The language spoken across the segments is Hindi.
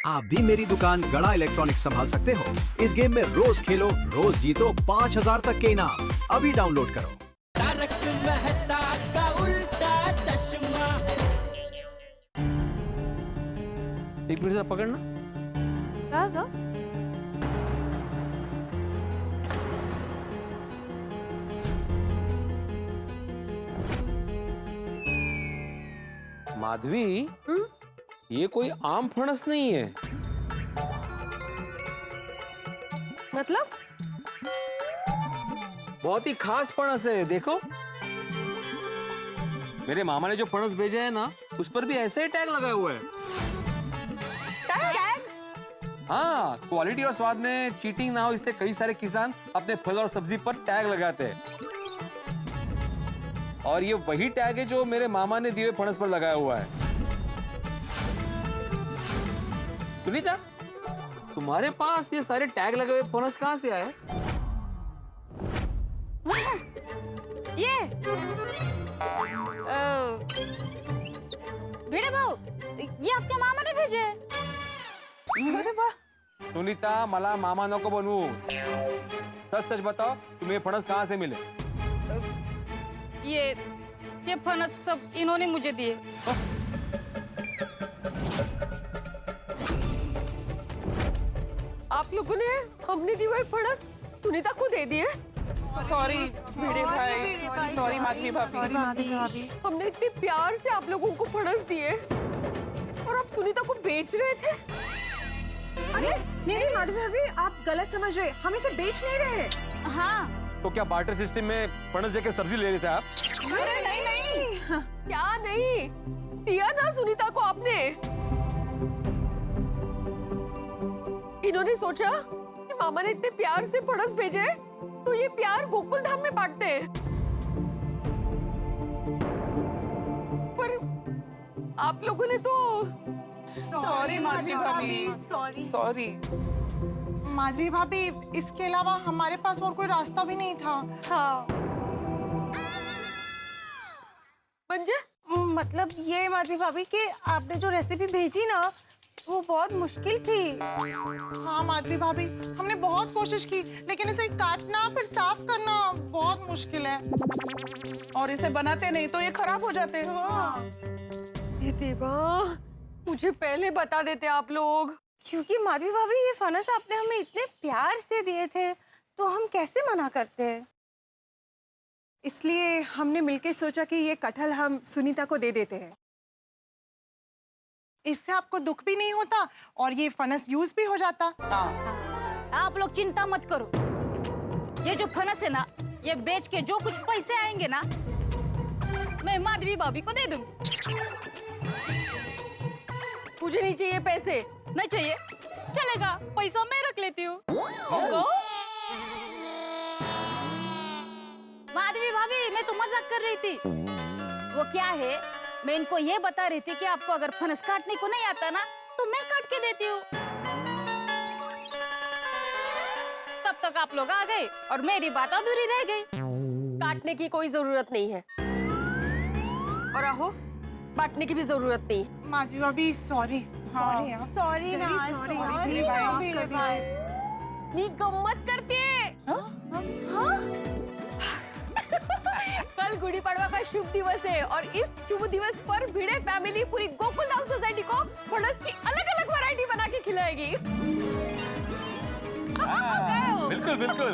आप भी मेरी दुकान गड़ा इलेक्ट्रॉनिक्स संभाल सकते हो। इस गेम में रोज खेलो, रोज जीतो 5000 तक के इनाम। अभी डाउनलोड करो। तारक मेहता का उल्टा चश्मा। एक मिनट जरा पकड़ना। क्या सर? माधवी, ये कोई आम फणस नहीं है। मतलब? बहुत ही खास फणस है, देखो। मेरे मामा ने जो फणस भेजे है ना, उस पर भी ऐसे ही टैग लगा हुआ है। टैग? हाँ, क्वालिटी और स्वाद में चीटिंग ना हो इसलिए कई सारे किसान अपने फल और सब्जी पर टैग लगाते हैं। और ये वही टैग है जो मेरे मामा ने दिए फणस पर लगाया हुआ है। सुनीता, तुम्हारे पास ये सारे टैग लगे हुए फणस कहाँ से आए? ये भिड़े भाऊ, ये आपके मामा ने भेजे हैं। अरे वाह। सुनीता, मला मामा नको बनवू। सच सच बताओ, तुम्हें फणस कहाँ से मिले? ये फनस सब इन्होंने मुझे दिए। आप लोगों ने हमने दी हुए फणस सुनीता को दे दिए। सॉरी भिड़े भाई, सॉरी माधवी भाभी। हमने इतने प्यार से आप लोगों को फणस दिए और आप सुनीता को बेच रहे थे। अरे नहीं माधवी भाभी, आप गलत समझ रहे, हम इसे बेच नहीं रहे। हाँ, तो क्या बार्टर सिस्टम में फणस देके सब्जी ले लेते आप? अरे नहीं। क्या नहीं दिया ना सुनीता को आपने। इन्होंने सोचा कि मामा ने इतने प्यार से फणस भेजे तो ये प्यार गोकुल धाम में बांटते हैं। पर आप लोगों ने तो सॉरी माधवी भाभी, सॉरी माधवी भाभी। इसके अलावा हमारे पास और कोई रास्ता भी नहीं था। हाँ। मंजे, मतलब ये माधवी भाभी कि आपने जो रेसिपी भेजी ना, वो बहुत मुश्किल थी। हाँ माधवी भाभी, हमने बहुत कोशिश की, लेकिन इसे काटना फिर साफ करना बहुत मुश्किल है। और इसे बनाते नहीं तो ये खराब हो जाते हैं। हाँ। ये देवा, मुझे पहले बता देते आप लोग। क्योंकि माधवी भाभी ये फनस आपने हमें इतने प्यार से दिए थे, तो हम कैसे मना करते हैं। इसलिए हमने मिलकर सोचा कि ये कटहल हम सुनीता को दे देते हैं। इससे आपको दुख भी नहीं होता और ये फनस यूज भी हो जाता। हाँ। आप लोग चिंता मत करो, ये जो फनस है ना, ये बेच के जो कुछ पैसे आएंगे ना, मैं माधवी भाभी को दे दूंगी। मुझे नहीं चाहिए पैसे। नहीं चाहिए, चलेगा, पैसा मैं रख लेती हूँ। माधवी भाभी, मैं तो मजाक कर रही थी। वो क्या है, मैं इनको ये बता रही थी कि आपको अगर फनस काटने को नहीं आता ना, तो मैं काट के देती हूँ। तब तक आप लोग आ गए और मेरी बात अधूरी रह गई। काटने की कोई जरूरत नहीं है और आहो, बांटने की भी जरूरत नहीं है। माधवी भाभी सॉरी। सॉरी मी गम्मत करते हैं। कल गुड़ी पड़वा का शुभ दिवस है और इस शुभ दिवस पर भिड़े फैमिली पूरी गोकुल धाम सोसाइटी को फणस की अलग-अलग वैरायटी बना के खिलाएगी। बिल्कुल बिल्कुल।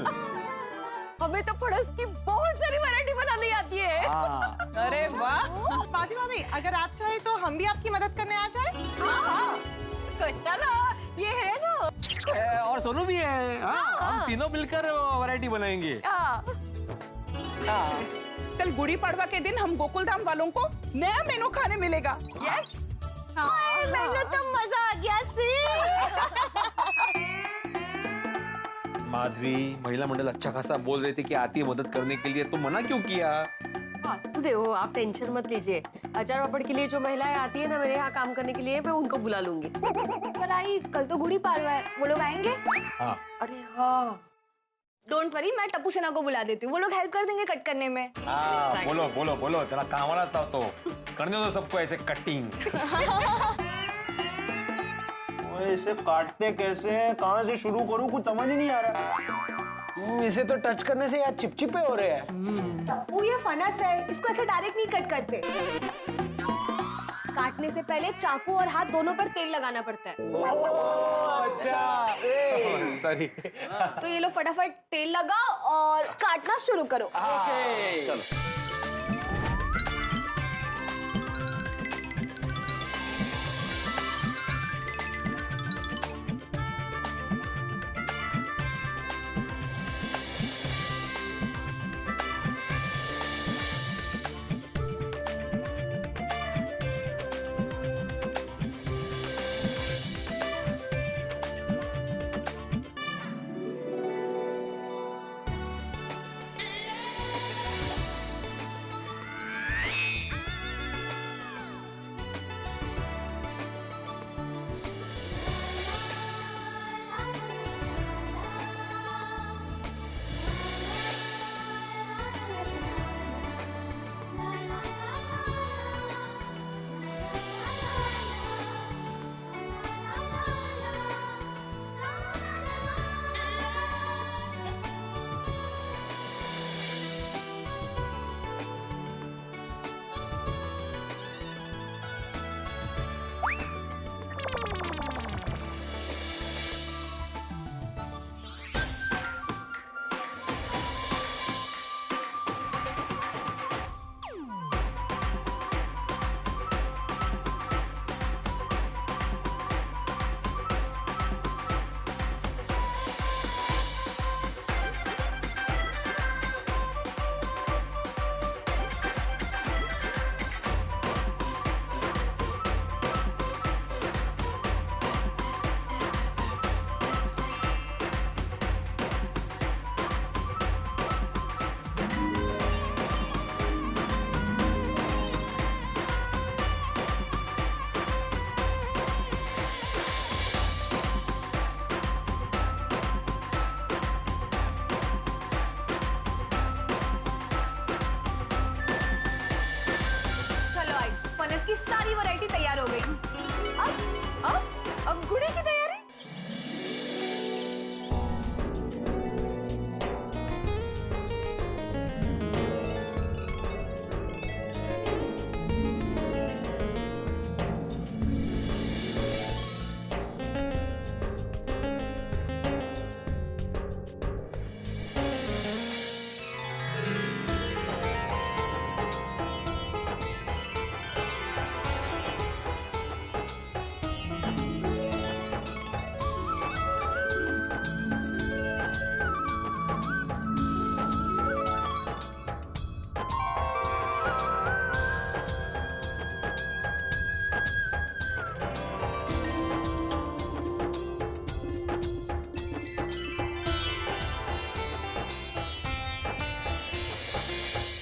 हमें तो फणस की बहुत सारी वैरायटी बनानी आती है। अरे वाह। माधवी भाभी, अगर आप चाहे तो हम भी आपकी मदद करने आ जाए। चलो, ये है ना। और सोनू भी है। हाँ, हम तीनों मिलकर वैरायटी बनाएंगे। कल गुड़ी पड़वा के दिन हम गोकुल धाम वालों को नया मेनू खाने मिलेगा। यस। मेनू तो मजा आ गया सी। माधवी, महिला मंडल अच्छा खासा बोल रहे थे कि आती है मदद करने के लिए, तो मना क्यों किया? वासुदेव, आप टेंशन मत लीजिए। अचार पापड़ के लिए जो महिलाएं आती है ना मेरे यहाँ काम करने के लिए, मैं उनको बुला लूंगी। पर आई, कल तो गुड़ी पाड़वा है, वो लोग आएंगे? हाँ। अरे हाँ, डोंट वरी, मैं टप्पू सेना को बुला देती हूँ, वो लोग हेल्प कर देंगे कट करने में। हाँ, बोलो बोलो बोलो, तेरा काम वाला था तो करने दो सबको ऐसे कटिंग। ओए, इसे काटते कैसे हैं, कहाँ से शुरू करूँ, कुछ समझ ही नहीं आ रहा। इसे तो टच करने से यार चिपचिपे हो रहे हैं। वो ये फनस है, इसको ऐसे डायरेक्ट नहीं कट करते। काटने से पहले चाकू और हाथ दोनों पर तेल लगाना पड़ता है। अच्छा, सॉरी। तो ये लो फटाफट तेल लगाओ और काटना शुरू करो। चलो। फनस की सारी वैरायटी तैयार हो गई। अब गुड़ी की तैयारी।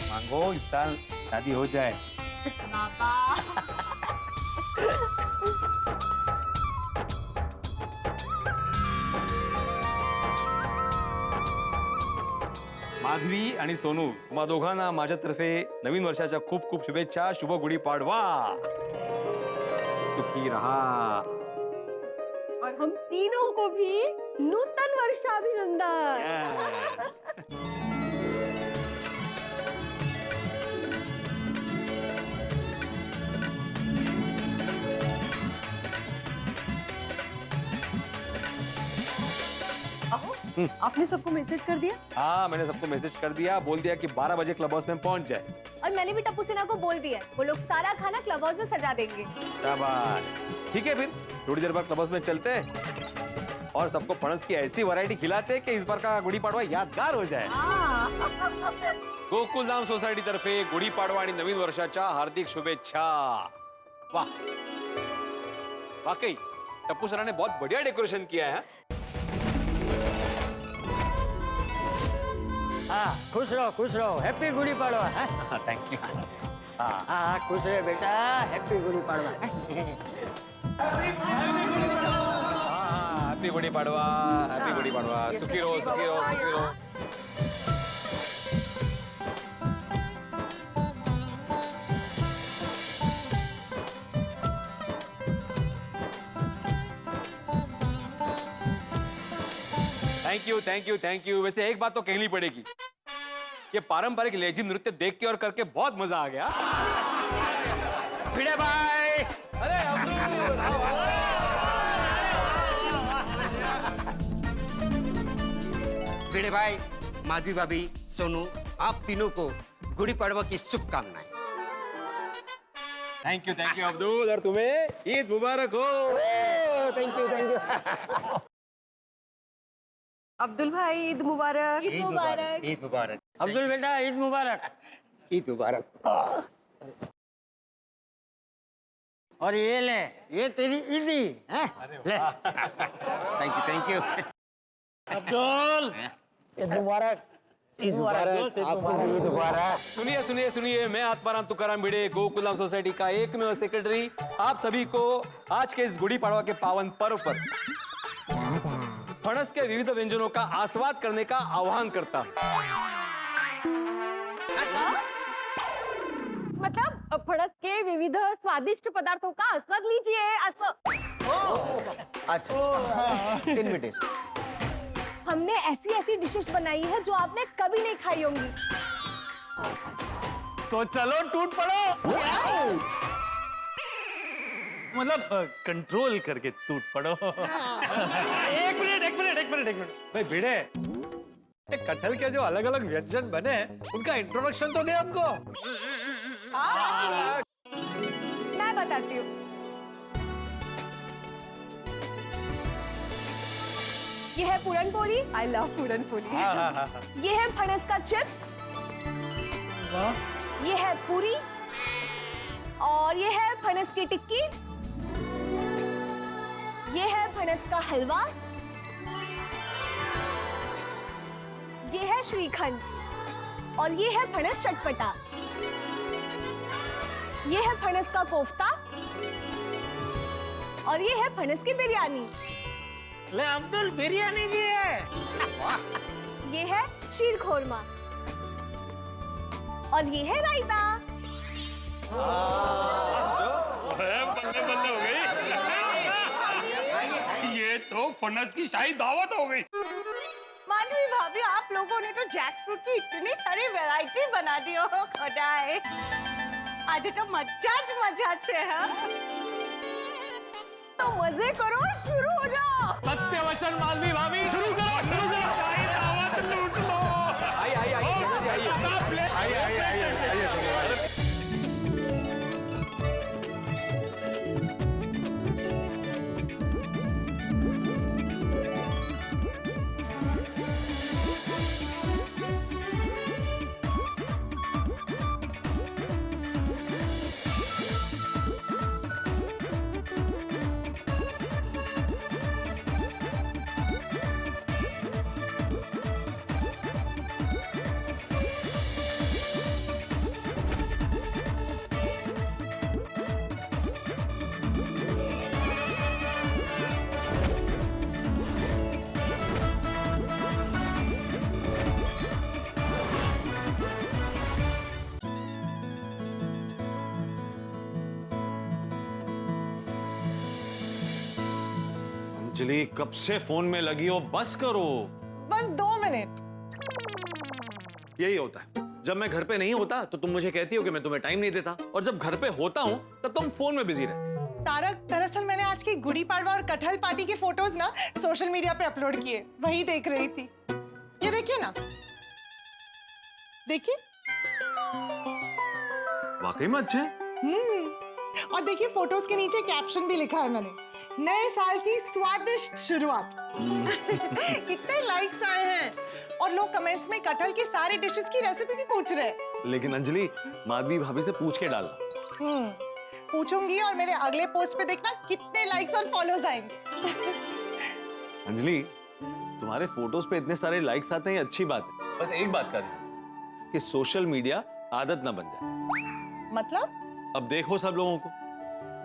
मांगो इस साल शादी हो जाए। माधवी आणि सोनू तुम्हा दोघांना माझ्यातर्फे नवीन वर्षाच्या खूप खूप शुभेच्छा। शुभ गुढीपाडवा। सुखी रहा। और हम तीनों को भी नूतन वर्षाभिनंदन। आपने सबको मैसेज कर दिया? हाँ, मैंने सबको मैसेज कर दिया, बोल दिया कि 12 बजे क्लब हाउस में पहुंच जाए। और मैंने भी टप्पू सिन्हा को बोल दिया है, वो लोग सारा खाना क्लब हाउस में सजा देंगे। शाबाश। ठीक है, फिर थोड़ी देर बाद क्लब हाउस में चलते हैं और सबको फणस की ऐसी वैरायटी खिलाते हैं कि इस बार का गुड़ी पाडवा यादगार हो जाए। गोकुलधाम सोसायटी तर्फे गुड़ी पाडवा आणि नवीन वर्षाच्या हार्दिक शुभेच्छा। वाह, वाकई टप्पू सराने बहुत बढ़िया डेकोरेशन किया है। हाँ, खुश रहो, happy Gudi Padwa. Thank you. हाँ, खुश रहे बेटा, happy Gudi Padwa. Happy Gudi Padwa, happy Gudi Padwa. सुखी रहो, सुखी रहो, सुखी रहो। Thank you. वैसे एक बात तो कहनी पड़ेगी, ये पारंपरिक लेजी नृत्य देख के और करके बहुत मजा आ गया। भिड़े भाई, अरे अब्दुल, आओ, आओ। भिड़े भाई, माधवी भाभी, सोनू, आप तीनों को गुड़ी पड़वा की शुभकामनाएं। थैंक यू अब्दुल, और तुम्हें ईद मुबारक हो। Thank you. अब्दुल भाई ईद मुबारक। ईद मुबारक। ईद मुबारक। अब्दुल बेटा ईद मुबारक। ईद मुबारक। और ये ले, ये तेरी ईदी है। ले। Thank you. अब्दुल ईद मुबारक। ईद मुबारक। आपको ईद मुबारक। सुनिए, मैं आत्माराम तुकाराम भिड़े, गोकुलम सोसाइटी का एकमेव सेक्रेटरी, आप सभी को आज के इस गुड़ी पड़वा के पावन पर्व पर फणस के विविध व्यंजनों का आस्वाद करने का आह्वान करता हूं। मतलब फणस के विविध स्वादिष्ट पदार्थों का आस्वाद लीजिए। अच्छा, इनविटेशन। हमने ऐसी डिशेस बनाई है जो आपने कभी नहीं खाई होंगी। तो चलो टूट पड़ो। मतलब कंट्रोल करके टूट पड़ो। एक मिनट। भाई भिड़े, कटहल के जो अलग अलग व्यंजन बने उनका इंट्रोडक्शन तो दे हमको। मैं बताती हूँ। ये है पूरन पोली। I love puran poli. ये है फणस का चिप्स। ये है पूरी। और ये है फणस की टिक्की। ये है फणस का हलवा। ये है श्रीखंड। और ये है फणस चटपटा। ये है फणस का कोफ्ता। और ये है फणस की बिरयानी। ले अब्दुल, बिरयानी भी है। ये है शीर खोरमा। और ये है रायता। बल्ले हो गई। ये तो फनस की शाही दावत हो गई। माधवी भाभी, आप लोगों ने तो जैक फ्रूट की इतनी सारी वैरायटी बना दी हो खुदाए। आज तो मजा छे। हाँ, तो मजे करो, शुरू हो जाओ। सत्य वचन माधवी भाभी, शुरू करो। शाही दावत लूट लो। अंजलि, कब से फोन में लगी हो? बस करो। बस 2 मिनट। यही होता है, जब मैं घर पे नहीं होता तो तुम मुझे कहती हो कि मैं तुम्हें टाइम नहीं देता, और जब घर पे होता हूँ तब तुम फोन में बिजी रहती। तारक, दरअसल मैंने आज की गुड़ी पाड़वा और कटहल पार्टी के फोटोज ना सोशल मीडिया पे अपलोड किए, वही देख रही थी। ये देखिए ना, देखिए। वाकई में अच्छे हैं। और देखिए फोटोज के नीचे कैप्शन भी लिखा है मैंने, नए साल की स्वादिष्ट शुरुआत। कितने लाइक्स आए हैं, और लोग कमेंट्स में कटहल की सारी डिशेस की रेसिपी भी पूछ रहे हैं। लेकिन अंजलि, माधवी भाभी से पूछ के डालना। पूछूंगी, और मेरे अगले पोस्ट पे देखना कितने लाइक्स और फॉलोज आएंगे। अंजलि, तुम्हारे फोटोज पे इतने सारे लाइक्स आते हैं, अच्छी बात है। बस एक बात का ध्यान कि सोशल मीडिया आदत ना बन जाए। मतलब? अब देखो सब लोगों को,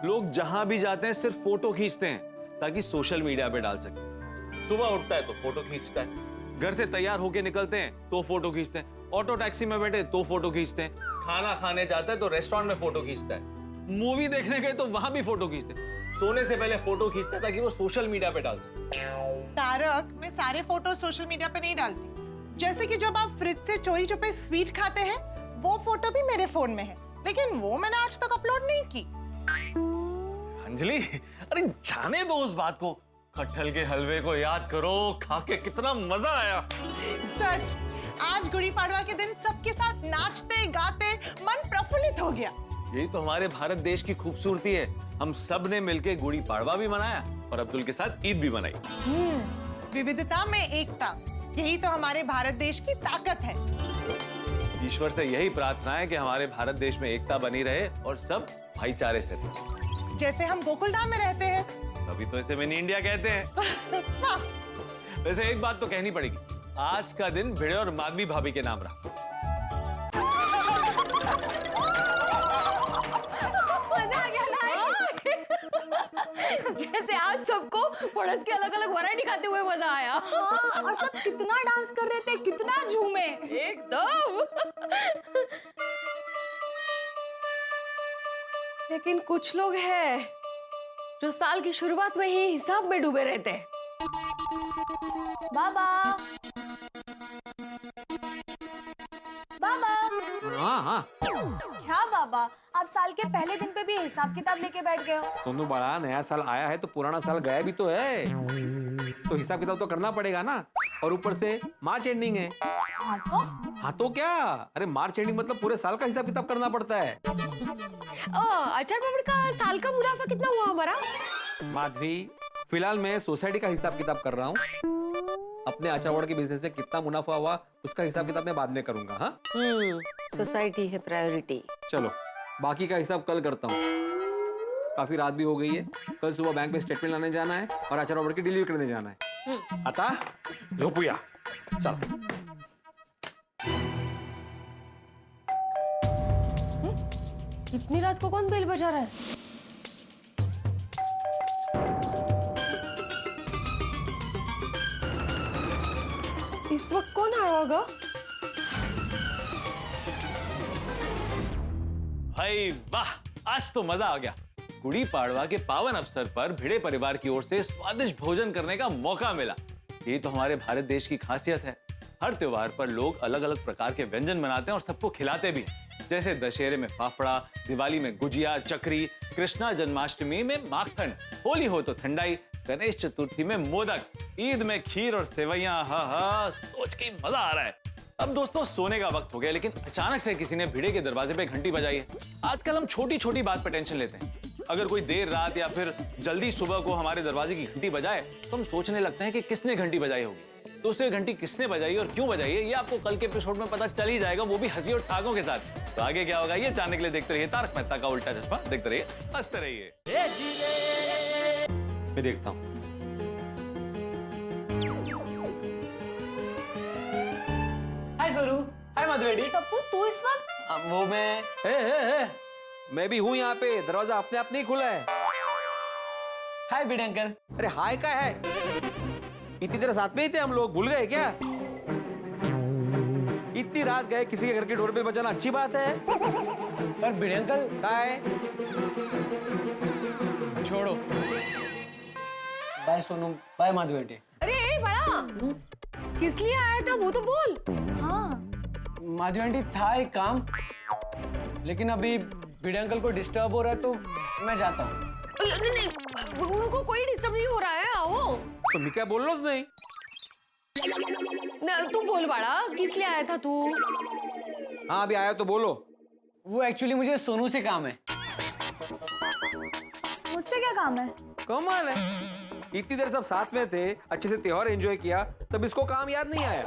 लोग जहां भी जाते हैं सिर्फ फोटो खींचते हैं ताकि सोशल मीडिया पे डाल सके। सुबह उठता है तो फोटो खींचता है, घर से तैयार होके निकलते हैं तो फोटो खींचते हैं, ऑटो टैक्सी में बैठे तो फोटो खींचते हैं, खाना खाने जाता है तो रेस्टोरेंट में फोटो खींचता है, मूवी देखने गए तो वहां भी फोटो खींचते हैं। सोने से पहले फोटो खींचते हैं ताकि वो सोशल मीडिया पे डाल सके। तारक, मैं सारे फोटो सोशल मीडिया पे नहीं डालती। जैसे कि जब आप फ्रिज से चोरी छुपे स्वीट खाते हैं, वो फोटो भी मेरे फोन में है, लेकिन वो मैंने आज तक अपलोड नहीं की। अंजलि, अरे जाने दो उस बात को। कटहल के हलवे को याद करो, खा के कितना मजा आया। सच, आज गुड़ी पाड़वा के दिन सबके साथ नाचते गाते मन प्रफुल्लित हो गया। यही तो हमारे भारत देश की खूबसूरती है। हम सब ने मिलके गुड़ी पाड़वा भी मनाया और अब्दुल के साथ ईद भी मनाई। विविधता में एकता, यही तो हमारे भारत देश की ताकत है। ईश्वर से यही प्रार्थना है कि हमारे भारत देश में एकता बनी रहे और सब भाईचारे से रहे। जैसे हम गोकुलधाम में रहते हैं, तभी तो इसे मिनी इंडिया कहते हैं। वैसे एक बात तो कहनी पड़ेगी, आज का दिन भिड़े और माधवी भाभी के नाम रहा। मजा आ गया ना? जैसे आज सबको पड़ोस की अलग अलग वैरायटी खाते हुए मजा आया। हाँ, और सब कितना डांस कर रहे थे, कितना झूमे। एकदम। लेकिन कुछ लोग हैं जो साल की शुरुआत में ही हिसाब में डूबे रहते हैं। बाबा, बाबा। हाँ हाँ, क्या बाबा, आप साल के पहले दिन पे भी हिसाब किताब लेके बैठ गए हो? सोनू बड़ा, नया साल आया है तो पुराना साल गया भी तो है, तो हिसाब किताब तो करना पड़ेगा ना। और ऊपर से मार्च एंडिंग है। हाँ तो? हाँ तो क्या, अरे मार्च एंडिंग मतलब पूरे साल का हिसाब किताब करना पड़ता है। अचार पापड़ का साल का मुनाफा कितना हुआ हमारा? माधवी, फिलहाल मैं सोसाइटी का हिसाब किताब कर रहा हूँ। अपने अचार पापड़ के बिजनेस में कितना मुनाफा हुआ उसका हिसाब किताब मैं बाद में करूंगा। हाँ, सोसाइटी है प्रायोरिटी। चलो, बाकी का हिसाब कल करता हूँ। काफी रात भी हो गई है, कल सुबह बैंक में स्टेटमेंट लाने जाना है और अचार पापड़ की डिलीवरी करने जाना है। आता झोपुया, चल। इतनी रात को कौन बेल बजा रहा है? इस वक्त कौन आया होगा? भाई वाह, आज तो मजा आ गया। गुड़ी पाड़वा के पावन अवसर पर भिड़े परिवार की ओर से स्वादिष्ट भोजन करने का मौका मिला। ये तो हमारे भारत देश की खासियत है। हर त्योहार पर लोग अलग अलग प्रकार के व्यंजन बनाते हैं और सबको खिलाते भी। जैसे दशहरे में फाफड़ा, दिवाली में गुजिया, चकरी, कृष्णा जन्माष्टमी में माखन, होली हो तो ठंडाई, गणेश चतुर्थी में मोदक, ईद में खीर और सेवैयां। हा हा, सोच के मजा आ रहा है। अब दोस्तों सोने का वक्त हो गया, लेकिन अचानक से किसी ने भिड़े के दरवाजे पे घंटी बजाई है। आजकल हम छोटी छोटी बात पर टेंशन लेते हैं। अगर कोई देर रात या फिर जल्दी सुबह को हमारे दरवाजे की घंटी बजाए तो हम सोचने लगते हैं कि किसने घंटी बजाई होगी। दोस्तों, ये घंटी किसने बजाई और क्यों बजाई है, ये आपको कल के एपिसोड में पता चल ही जाएगा, वो भी हंसी और ठाकों के साथ। तो आगे क्या होगा ये जानने के लिए देखते रहिए तारक मेहता का उल्टा चश्मा। देखते रहिए, हंसते रहिए। मैं देखता हूँ। हाय सोनू, हाय माधवी। पप्पू, तू इस वक्त? वो मैं मैं भी हूँ यहाँ पे, दरवाजा अपने आप नहीं खुला है। हाय भिड़े अंकल। अरे हाय का है, इतनी देर साथ में ही थे हम लोग, भूल गए क्या? इतनी रात गए किसी के घर की डोर बेल बजाना अच्छी बात है? और भिड़े अंकल काय? छोड़ो। Bye Sonu, bye Madhavi. अरे बड़ा, किस लिए आया था वो तो बोल। हाँ, माधवी आंटी, था एक काम, लेकिन अभी भिड़े अंकल को डिस्टर्ब हो रहा है तो मैं जाता हूँ। नहीं, उनको कोई डिस्टर्ब नहीं हो रहा है। आओ। तो मैं क्या बोल रहा हूँ? नहीं, तू बोल बड़ा, किस लिए आया था तू? हाँ अभी आया तो बोलो। वो एक्चुअली मुझे सोनू से काम है। मुझसे क्या काम है? कमाल है, इतनी देर सब साथ में थे, अच्छे से त्योहार एंजॉय किया, तब इसको काम याद नहीं आया।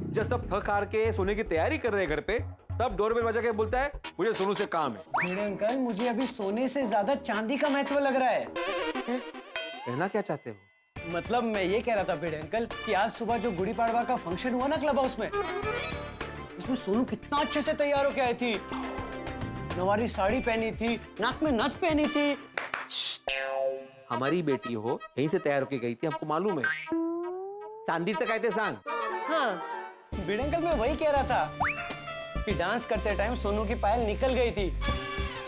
जब सब थक हार के सोने की तैयारी कर रहे हैं घर पे, तब डोरबेल बजा के बोलता है मुझे सोनू से काम है। भिड़े अंकल, मुझे अभी सोने से ज्यादा चांदी का महत्व लग रहा है। कहना क्या चाहते हो? मतलब मैं ये कह रहा था भिड़े अंकल कि आज सुबह जो गुड़ी पाड़वा का फंक्शन हुआ ना क्लब हाउस में, उसमें सोनू कितना अच्छे से तैयार होके आई थी। नवारी साड़ी पहनी थी, नाक में नथ पहनी थी। हमारी बेटी हो, यहीं से तैयार होके गई थी, हमको मालूम है। चांदीचं काय ते सांग। हाँ, भिड़े अंकल, मैं वही कह रहा था कि डांस करते टाइम सोनू की पायल निकल गई थी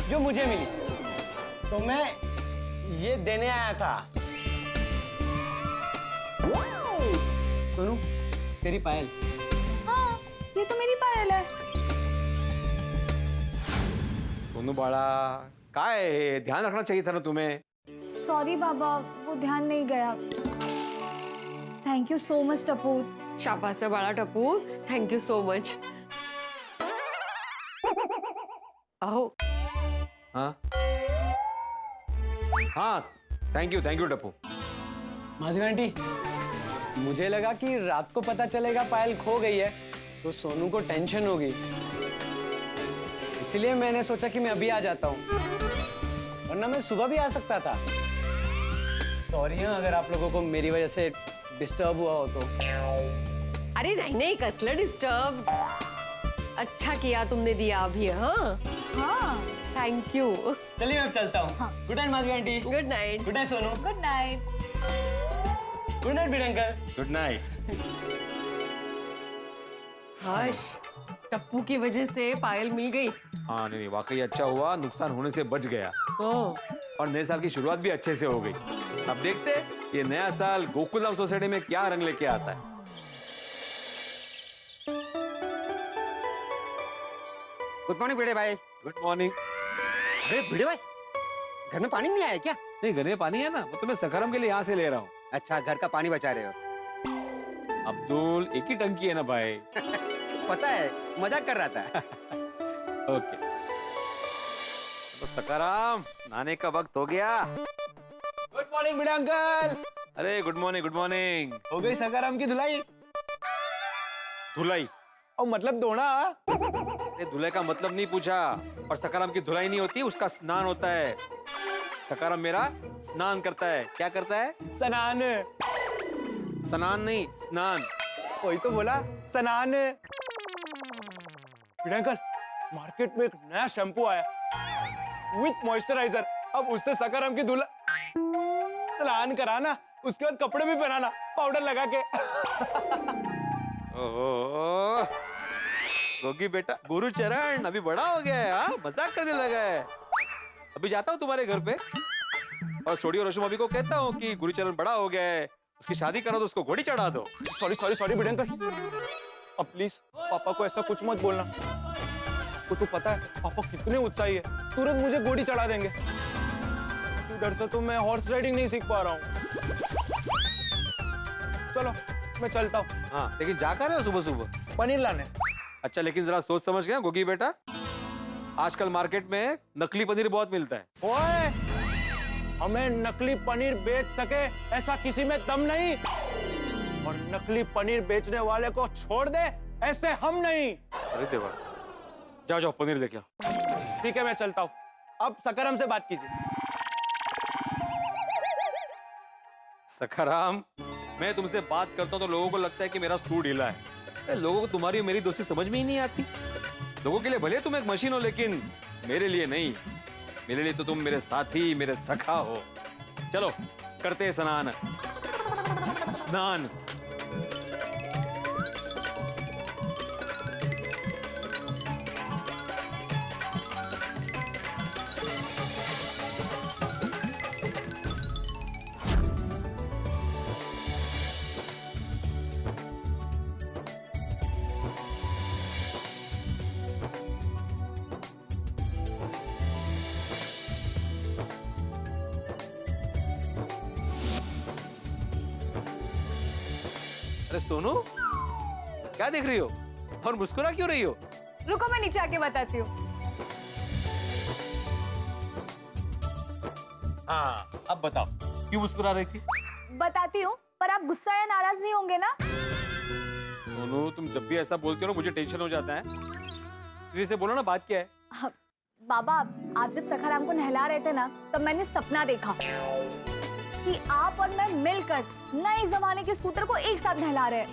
जो मुझे मिली, तो मैं ये देने आया था। सोनू, तेरी पायल। हाँ, ये तो मेरी पायल है। सोनू बाळा, काय है? ध्यान रखना चाहिए था ना तुम्हें। सॉरी बाबा, वो ध्यान नहीं गया। Thank you so much Tappu. शाबाश है बड़ा Tappu, thank you so much. अहो, हाँ हाँ, thank you Tappu. Madhavi aunty, मुझे लगा कि रात को पता चलेगा पायल खो गई है तो सोनू को टेंशन होगी, इसलिए मैंने सोचा कि मैं अभी आ जाता हूँ, वरना मैं सुबह भी आ सकता था। सॉरी हाँ अगर आप लोगों को मेरी वजह से डिस्टर्ब हुआ हो तो। अरे नहीं कसलं डिस्टर्ब, अच्छा किया तुमने दिया अभी। हाँ हाँ, थैंक यू। चलिए मैं चलता हूँ। Good night Madhavi aunty. Good night. Good night Sonu. Good night. Good night Bhide uncle. Good night. Harsh, Tappu की वजह से पायल मिल गई। हाँ नहीं वाकई अच्छा हुआ, नुकसान होने से बच गया और नए साल की शुरुआत भी अच्छे से हो गई। अब देखते ये नया साल गोकुलधाम सोसाइटी में क्या रंग लेके आता है। गुड मॉर्निंग भिड़े भाई। Good morning. अरे भिड़े भाई, घर में पानी नहीं आया क्या? नहीं घर में पानी है ना, वो तो मैं सखाराम के लिए यहाँ से ले रहा हूँ। अच्छा, घर का पानी बचा रहे हो। अब्दुल, एक ही टंकी है ना भाई। पता है, मजाक कर रहा था। ओके तो सखाराम, नहाने का वक्त हो गया। गुड मॉर्निंग भिड़े अंकल। अरे गुड मॉर्निंग गुड मॉर्निंग। हो गई सकाराम की धुलाई? धुलाई? और मतलब धोना। अरे धुलाई का मतलब नहीं पूछा, और सखाराम की धुलाई नहीं होती, उसका स्नान होता है। सखाराम मेरा स्नान करता है। क्या करता है? स्नान। स्नान नहीं, स्नान। वही तो बोला, स्नान। भिड़े अंकल, मार्केट में एक नया शैम्पू आया विथ मॉइस्चराइजर। अब उससे सकाराम की धुला स्नान कराना, उसके बाद कपड़े भी पहनाना पाउडर लगा के। ओह गोगी बेटा, गुरुचरण अभी बड़ा हो गया है। हाँ मजाक करने लगा है। अभी जाता हूँ तुम्हारे घर पे और सोडी और रशुम अभी को कहता हूँ कि गुरुचरण बड़ा हो गया है, उसकी शादी करो तो उसको घोड़ी चढ़ा दो। सॉरी भिड़े अंकल, अब प्लीज पापा को ऐसा कुछ मत बोलना। को तो पता है पापा कितने उत्साही है, तुरंत मुझे घोड़ी चढ़ा देंगे। इसी डर से तो मैं हॉर्स राइडिंग नहीं सीख पा रहा हूँ। चलो मैं चलता हूँ। हाँ लेकिन जा कर रहे हो सुबह सुबह? पनीर लाने। अच्छा लेकिन जरा सोच समझ गया गोगी बेटा, आजकल मार्केट में नकली पनीर बहुत मिलता है। ओए, हमें नकली पनीर बेच सके ऐसा किसी में दम नहीं, और नकली पनीर बेचने वाले को छोड़ दे ऐसे हम नहीं। अरे देवा, जाओ जाओ पनीर लेके आओ। ठीक है मैं चलता हूँ, अब सकाराम से बात कीजिए। सखाराम, मैं तुमसे बात करता हूँ तो लोगों को लगता है कि मेरा स्क्रू ढीला है। अरे लोगों को तुम्हारी और मेरी दोस्ती समझ में ही नहीं आती। लोगों के लिए भले तुम एक मशीन हो, लेकिन मेरे लिए नहीं। मेरे लिए तो तुम मेरे साथी, मेरे सखा हो। चलो करते हैं स्नान। स्नान। अरे सोनू, क्या देख रही हो और मुस्कुरा क्यों रही हो? रुको मैं नीचे आके बताती हूँ। हाँ अब बताओ, क्यों मुस्कुरा रही थी? बताती हूँ, पर आप गुस्सा या नाराज नहीं होंगे ना? सोनू, तुम जब भी ऐसा बोलती हो ना मुझे टेंशन हो जाता है। सीधे से बोलो ना, बात क्या है? बाबा, आप जब सखाराम को नहला रहे थे ना, तब मैंने सपना देखा कि आप और मैं मिलकर नए जमाने के स्कूटर को एक साथ नहला रहे हैं।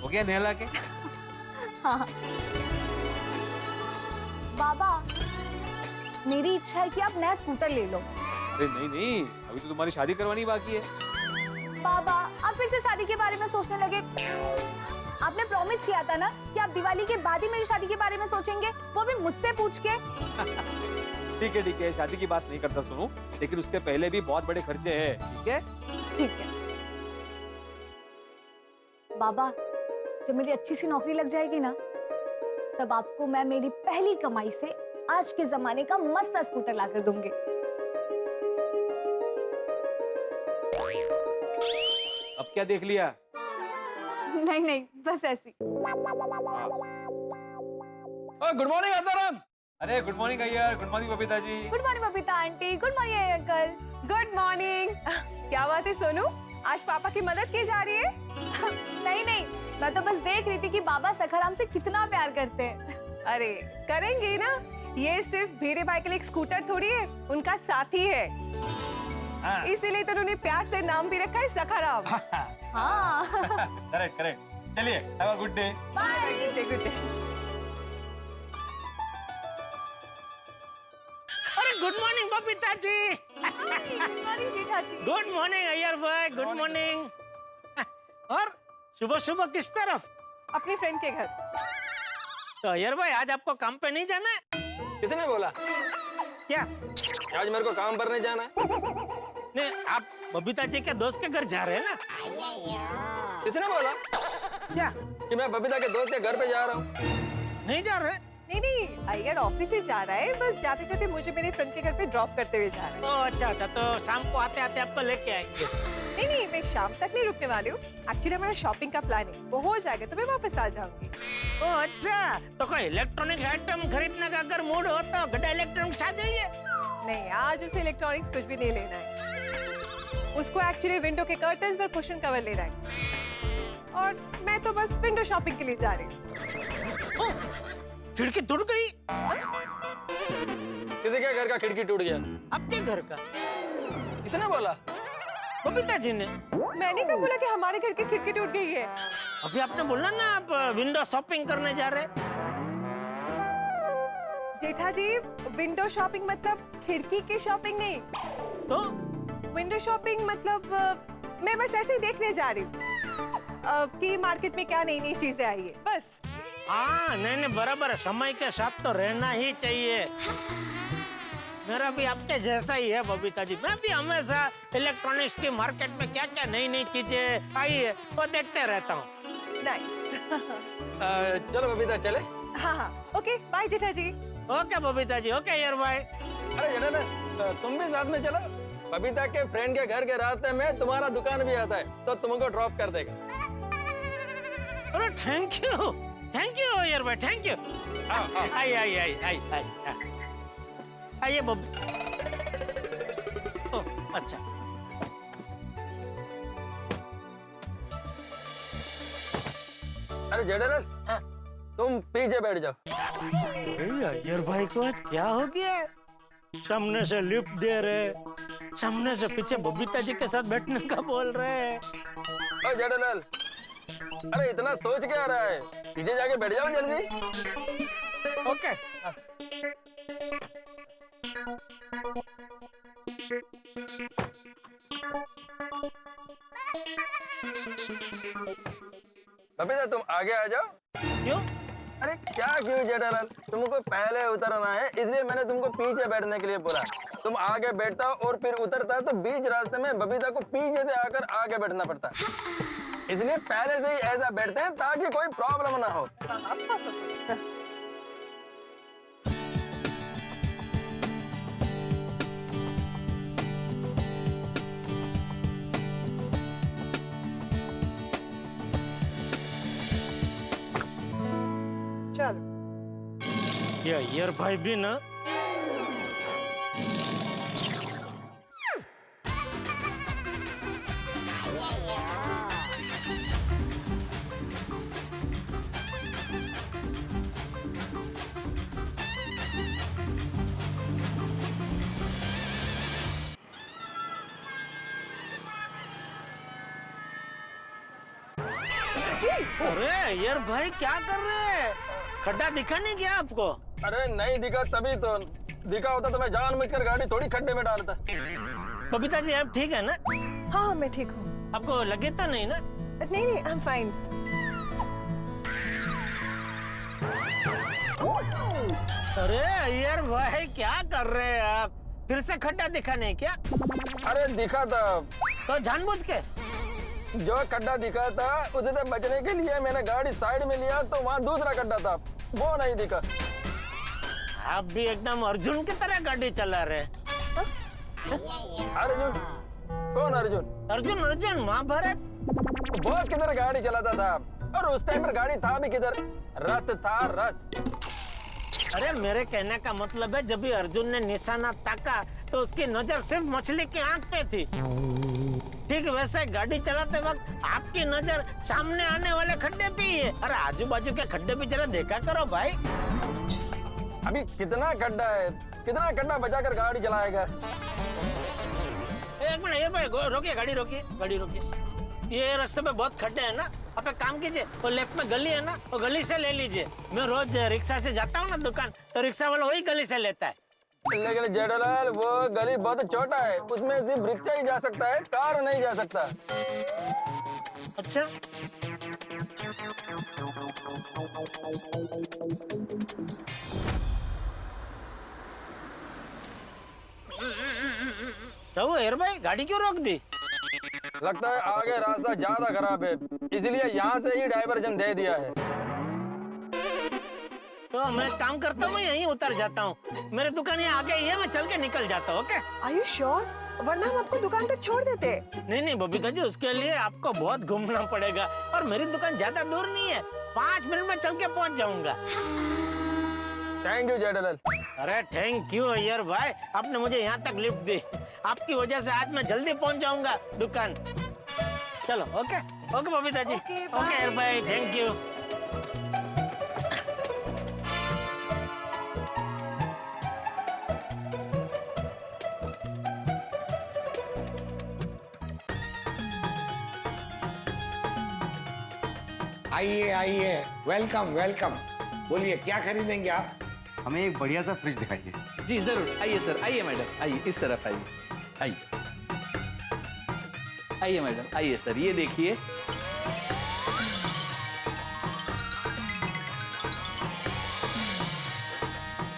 हो गया नहला के? हाँ। बाबा, मेरी इच्छा है कि आप नया स्कूटर ले लो। अरे नहीं नहीं, अभी तो तुम्हारी शादी करवानी बाकी है। बाबा, आप फिर से शादी के बारे में सोचने लगे। आपने प्रॉमिस किया था ना कि आप दिवाली के बाद ही मेरी शादी के बारे में सोचेंगे, वो भी मुझसे पूछ के। ठीक है, शादी की बात नहीं करता सुनू, लेकिन उसके पहले भी बहुत बड़े खर्चे हैं, ठीक है? ठीक है बाबा, जब मेरी अच्छी सी नौकरी लग जाएगी ना, तब आपको मैं मेरी पहली कमाई से आज के जमाने का मस्त स्कूटर लाकर दूंगी। अब क्या देख लिया? नहीं नहीं, बस ऐसी। Good morning Atmaram. अरे good morning Iyer, good morning Babita ji. Good morning Babita aunty, good morning uncle. Good morning. क्या बात है सोनू, आज पापा की मदद की जा रही है? नहीं नहीं, मैं तो बस देख रही थी कि बाबा सखाराम से कितना प्यार करते हैं। अरे करेंगे ना, ये सिर्फ भिड़े भाई के लिए एक स्कूटर थोड़ी है, उनका साथी है। हाँ। इसीलिए तो उन्होंने प्यार से नाम भी रखा है सखाराम। हाँ। Correct correct. चलिए, have a good day. Bye. Good day. अरे good morning Babita ji. Good morning Jetha ji. Good morning Iyer भाई, गुड मॉर्निंग। और सुबह सुबह किस तरफ? अपनी फ्रेंड के घर। तो अय्यर भाई आज आपको काम पे नहीं जाना है? किसने बोला? क्या आज मेरे को काम पर नहीं जाना है? नहीं, आप बबीता जी के दोस्त के घर जा रहे हैं ना? किसने बोला क्या कि मैं बबीता के दोस्त के घर पे जा रहा हूँ? नहीं जा रहे? नहीं नहीं, अय्यर ऑफिस से जा रहा है, बस जाते जाते मुझे मेरे फ्रेंड के घर पे ड्रॉप करते हुए जा रहा है। ओ अच्छा अच्छा, तो शाम को आते आते आपको लेके आएंगे। नहीं नहीं, मैं शाम तक नहीं रुकने वाली हूँ। एक्चुअली हमारा शॉपिंग का प्लान है, वो हो जाएगा तो मैं वापस आ जाऊंगी। ओ अच्छा, तो कोई इलेक्ट्रॉनिक्स आइटम खरीदने का अगर मूड हो तो गड्ढा इलेक्ट्रॉनिक्स आ जाइए। नहीं, आज उसे इलेक्ट्रॉनिक्स कुछ भी नहीं लेना है। उसको एक्चुअली विंडो के कर्टन्स और कुशन कवर लेना है, और मैं तो बस विंडो शॉपिंग के लिए जा रही हूँ। खिड़की टूट गई? किसी के घर का खिड़की टूट गया? आपके घर का? किसने बोला? बबीता जी ने। मैंने कब बोला कि हमारे घर की खिड़की टूट गई है? अभी आपने बोला ना आप विंडो शॉपिंग करने जा रहे। जेठा जी, विंडो शॉपिंग मतलब खिड़की की शॉपिंग नहीं। तो विंडो शॉपिंग मतलब मैं बस ऐसे ही देखने जा रही हूँ कि मार्केट में क्या नई नई चीजें आई है, बस। हाँ नहीं बराबर है, समय के साथ तो रहना ही चाहिए। मेरा भी आपके जैसा ही है बबीता जी, मैं भी हमेशा इलेक्ट्रॉनिक्स की मार्केट में क्या क्या नई नई चीजें आई है वो देखते रहता हूँ। नाइस। चलो बबीता चले। हाँ हाँ, ओके बाय जेठा जी। ओके बबीता जी, ओके यार भाई। अरे जेठा, तुम भी साथ में चलो। बबीता के फ्रेंड के घर के रास्ते में तुम्हारा दुकान भी आता है, तो तुमको ड्रॉप कर देगा। अरे थैंक यू यार भाई, थैंक यू। आई आइए बबी। ओ अच्छा, अरे जेठा, हाँ। तुम पीछे बैठ जाओ। यार भाई को आज क्या हो गया? सामने से लिफ्ट दे रहे, सामने से पीछे बबीता जी के साथ बैठने का बोल रहे। ओ जेठालाल, अरे इतना सोच क्या रहा है? पीछे जाके बैठ जाओ जल्दी। ओके। बबीता तुम आगे आ जाओ। क्यों? अरे क्या क्यों जेठालाल, तुमको पहले उतरना है, इसलिए मैंने तुमको पीछे बैठने के लिए बोला। तुम आगे बैठता और फिर उतरता तो बीच रास्ते में बबीता को पीछे से आकर आगे बैठना पड़ता, इसलिए पहले से ही ऐसा बैठते हैं ताकि कोई प्रॉब्लम ना हो। चलो। यार भाई भी ना, अरे यार भाई क्या कर रहे हैं? खड्डा दिखा नहीं क्या आपको? अरे नहीं दिखा, तभी तो। दिखा होता तो मैं जानबूझकर गाड़ी थोड़ी खड्डे में डालता। बबीता जी आप ठीक है ना? हाँ मैं ठीक हूँ। आपको लगे तो नहीं ना? नहीं नहीं, आई एम फाइन। अरे अय्यर भाई क्या कर रहे हैं आप? फिर से खड्डा दिखा नहीं क्या? अरे दिखा था, तो जानबूझ के? जो खड्डा दिखा था उसे से बचने के लिए मैंने गाड़ी साइड में लिया तो वहाँ दूसरा खड्डा था, वो नहीं दिखा। आप भी एकदम अर्जुन की तरह गाड़ी चला रहे हैं। अर्जुन? कौन अर्जुन? अर्जुन अर्जुन महाभारत। वो किधर गाड़ी चलाता था, और उस टाइम पर गाड़ी था भी किधर? रथ था, रथ। अरे मेरे कहने का मतलब है जब भी अर्जुन ने निशाना ताका तो उसकी नजर सिर्फ मछली की आंख पे थी। ठीक वैसे गाड़ी चलाते वक्त आपकी नजर सामने आने वाले खड्डे पे ही है। अरे आजू बाजू के खड्डे भी जरा देखा करो भाई। अभी कितना खड्डा है, कितना खड्डा बचाकर गाड़ी चलाएगा? एक मिनट ये भाई रोकिए, गाड़ी रोकिए, गाड़ी रोकिए। ये रास्ते पे बहुत खड्डे हैं ना, आप एक काम कीजिए, वो लेफ्ट में गली है ना, वो गली से ले लीजिए। मैं रोज रिक्शा से जाता हूँ ना दुकान, तो रिक्शा वाला वही गली से लेता है। लेकिन जेठालाल वो गली बहुत छोटा है, उसमें सिर्फ रिक्शा ही जा सकता है, कार नहीं जा सकता। अच्छा तो वो यार भाई गाड़ी क्यों रोक दी? लगता है आगे रास्ता ज्यादा खराब है, इसलिए यहाँ से ही डाइवर्जन दे दिया है। तो मैं काम करता हूँ, मैं यहीं उतर जाता हूँ। मेरे दुकान यहाँ आगे ही है, मैं चल के निकल जाता हूँ। ओके? Are you sure? वरना हम आपको दुकान तक छोड़ देते। नहीं नहीं बबीता जी, उसके लिए आपको बहुत घूमना पड़ेगा, और मेरी दुकान ज्यादा दूर नहीं है, 5 मिनट में चल के पहुँच जाऊंगा। Thank you Jethalal. अरे थैंक यू अय्यर भाई, आपने मुझे यहाँ तक लिफ्ट दी। आपकी वजह से आज मैं जल्दी पहुँच जाऊंगा दुकान। चलो okay okay Babita ji. Okay, okay Iyer भाई, थैंक यू। आइए आइए, वेलकम वेलकम। बोलिए क्या खरीदेंगे आप? हमें एक बढ़िया सा फ्रिज दिखाइए। जी जरूर, आइए सर, आइए मैडम, आइए इस तरफ आइए, आइए आइए मैडम, आइए सर, ये देखिए।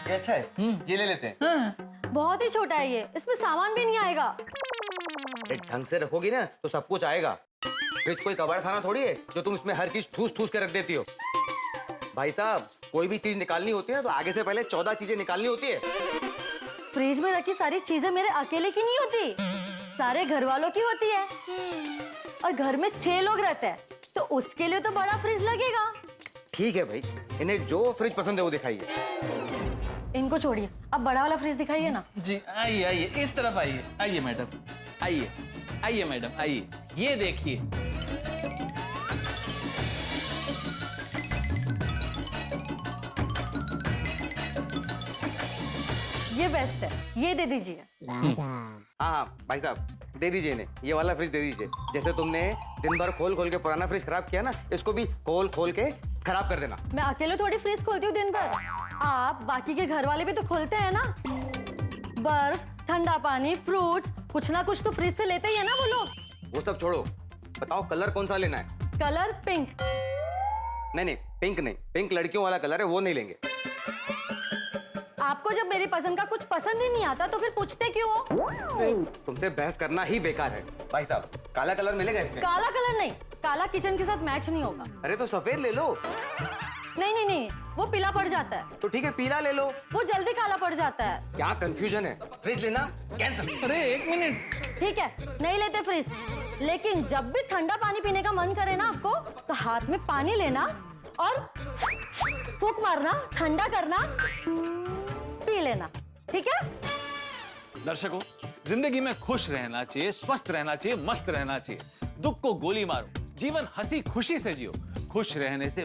ये अच्छा है, ये ले लेते हैं। बहुत ही छोटा है ये, इसमें सामान भी नहीं आएगा। एक ढंग से रखोगी ना तो सब कुछ आएगा। फ्रिज कोई कबाड़ खाना थोड़ी है जो तुम इसमें हर चीज ठूस ठूस के रख देती हो। भाई साहब, कोई भी चीज निकालनी होती है तो आगे से पहले 14 चीजें निकालनी होती है। फ्रिज में रखी सारी चीजें मेरे अकेले की नहीं होती, सारे घर वालों की होती है। और घर में 6 लोग रहते हैं, तो उसके लिए तो बड़ा फ्रिज लगेगा। ठीक है भाई, इन्हें जो फ्रिज पसंद है वो दिखाइए। इनको छोड़िए, अब बड़ा वाला फ्रिज दिखाइए ना। जी आइए आइए, इस तरफ आइए, आइए मैडम, आइए आइए मैडम, आइए, ये देखिए। ये बेस्ट है, ये दे दीजिए। हाँ भाई साहब, दे दीजिए इन्हें, ये वाला फ्रिज दे दीजिए। जैसे तुमने दिन भर खोल खोल के पुराना फ्रिज खराब किया ना, इसको भी खोल खोल के खराब कर देना। मैं अकेले थोड़ी फ्रिज खोलती हूँ दिन भर, आप बाकी के घर वाले भी तो खोलते हैं ना। बर्फ, ठंडा पानी, फ्रूट, कुछ ना कुछ तो फ्रिज से लेते ही है ना वो लोग। वो सब छोड़ो, बताओ कलर कौन सा लेना है? Colour pink. नहीं, पिंक नहीं, पिंक लड़कियों वाला कलर है, वो नहीं लेंगे। आपको जब मेरी पसंद का कुछ पसंद ही नहीं आता तो फिर पूछते क्यों हो? तुमसे बहस करना ही बेकार है। भाई साहब, काला कलर मिलेगा इसमें? काला कलर नहीं, काला किचन के साथ मैच नहीं होगा। अरे तो सफेद ले लो। नहीं नहीं नहीं, वो पीला पड़ जाता है। तो ठीक है, पीला ले लो। वो जल्दी काला पड़ जाता है। क्या कंफ्यूजन है? फ्रिज लेना कैंसिल। अरे एक मिनट, ठीक है, नहीं लेते फ्रिज, लेकिन जब भी ठंडा पानी पीने का मन करे ना आपको, तो हाथ में पानी लेना और फूंक मारना, ठंडा करना, पी लेना, ठीक है? दर्शकों, जिंदगी में खुश रहना चाहिए, स्वस्थ रहना चाहिए, मस्त रहना चाहिए। दुख को गोली मारो, जीवन हंसी खुशी से जियो। खुश रहने से